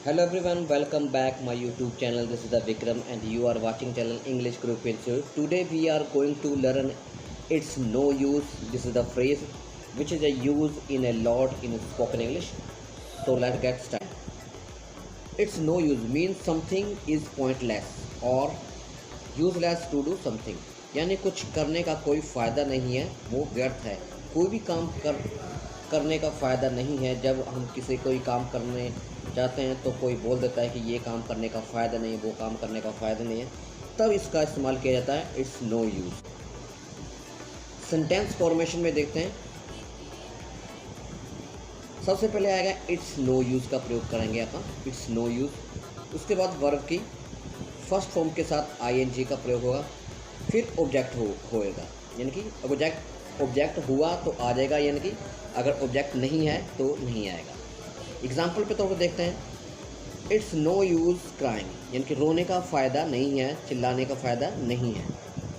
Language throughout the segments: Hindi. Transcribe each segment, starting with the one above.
Hello everyone, welcome back my YouTube channel. This is the Vikram and you are watching channel English Group Institute. Today we are going to learn it's no use. This is the phrase which is a use in a lot in spoken English. So let's get started. It's no use means something is pointless or useless to do something. यानी कुछ करने का कोई फ़ायदा नहीं है, वो व्यर्थ है. कोई भी काम करने का फ़ायदा नहीं है. जब हम किसी कोई काम करने जाते हैं तो कोई बोल देता है कि ये काम करने का फ़ायदा नहीं है, वो काम करने का फ़ायदा नहीं है, तब इसका इस्तेमाल किया जाता है it's no use. Sentence formation में देखते हैं. सबसे पहले आएगा इट्स नो यूज़ का प्रयोग करेंगे अपन, इट्स नो यूज़. उसके बाद वर्ब की फर्स्ट फॉर्म के साथ आईएनजी का प्रयोग होगा. फिर ऑब्जेक्ट होएगा, यानी कि ऑब्जेक्ट हुआ तो आ जाएगा, यानी कि अगर ऑब्जेक्ट नहीं है तो नहीं आएगा. एग्जाम्पल पे तौर पर देखते हैं. इट्स नो यूज़ क्राइंग, यानी कि रोने का फ़ायदा नहीं है, चिल्लाने का फ़ायदा नहीं है.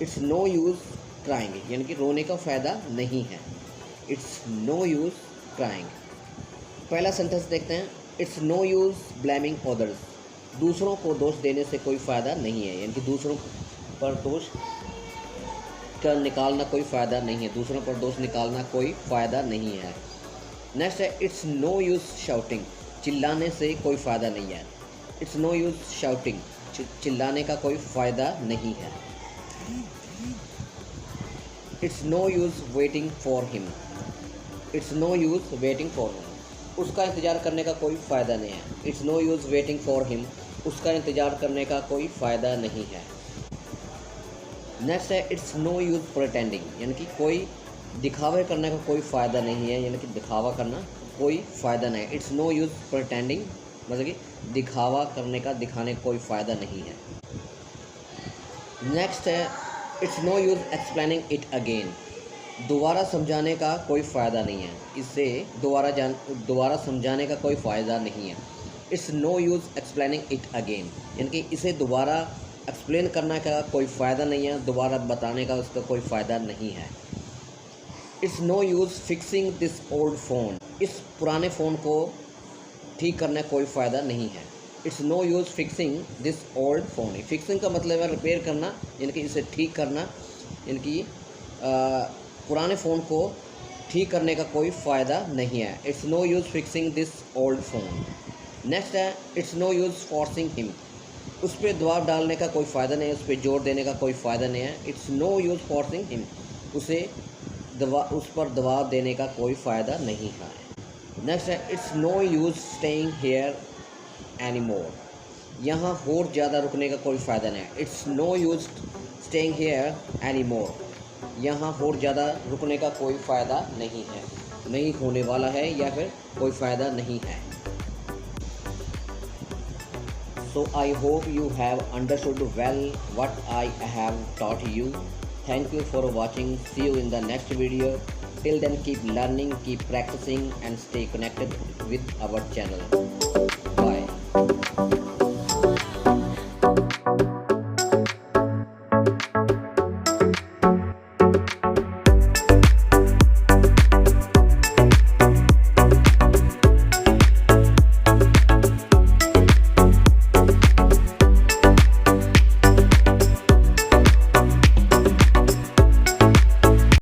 इट्स नो यूज़ क्राइंग, यानी कि रोने का फ़ायदा नहीं है. It's no use crying. पहला सेंटेंस देखते हैं. It's no use blaming others, दूसरों को दोष देने से कोई फ़ायदा नहीं है, यानी कि दूसरों पर दोष का निकालना कोई फ़ायदा नहीं है, दूसरों पर दोष निकालना कोई फ़ायदा नहीं है. नेक्स्ट है इट्स नो यूज़ शाउटिंग, चिल्लाने से कोई फ़ायदा नहीं है. इट्स नो यूज़ शाउटिंग, चिल्लाने का कोई फ़ायदा नहीं है. It's no use waiting for him, it's no use waiting for him, उसका इंतज़ार करने का कोई फ़ायदा नहीं है. It's no use waiting for him, उसका इंतज़ार करने का कोई फ़ायदा नहीं है. नेक्स्ट है इट्स नो यूज़ प्रिटेंडिंग, यानी कि कोई दिखावे करने का कोई फ़ायदा नहीं है, यानी कि दिखावा करना कोई फ़ायदा नहीं है. इट्स नो यूज़ प्रिटेंडिंग, मतलब कि दिखावा करने का, दिखाने का कोई फ़ायदा नहीं है. नेक्स्ट है it's no use explaining it again, दोबारा समझाने का कोई फ़ायदा नहीं है, इससे दोबारा समझाने का कोई फ़ायदा नहीं है. It's no use explaining it again, यानी कि इसे दोबारा एक्सप्लेन करने का कोई फ़ायदा नहीं है, दोबारा बताने का उसका कोई फ़ायदा नहीं है. It's no use fixing this old phone, इस पुराने फ़ोन को ठीक करने का कोई फ़ायदा नहीं है. It's no use fixing this old phone, fixing का मतलब है रिपेयर करना, यानी कि इसे ठीक करना, यानी कि पुराने फ़ोन को ठीक करने का कोई फ़ायदा नहीं है. It's no use fixing this old phone. Next है it's no use forcing him, उस पर दबाव डालने का कोई फ़ायदा नहीं है, उस पर जोर देने का कोई फ़ायदा नहीं है. It's no use forcing him, उस पर दबाव देने का कोई फ़ायदा नहीं है. नेक्स्ट है it's no use staying here any more, यहाँ और ज़्यादा रुकने का कोई फ़ायदा नहीं है. It's no use staying here any more, यहाँ और ज़्यादा रुकने का कोई फ़ायदा नहीं है, नहीं होने वाला है या फिर कोई फ़ायदा नहीं है. So I hope you have understood well what I have taught you. Thank you for watching. See you in the next video. Till then, keep learning, keep practicing and stay connected with our channel.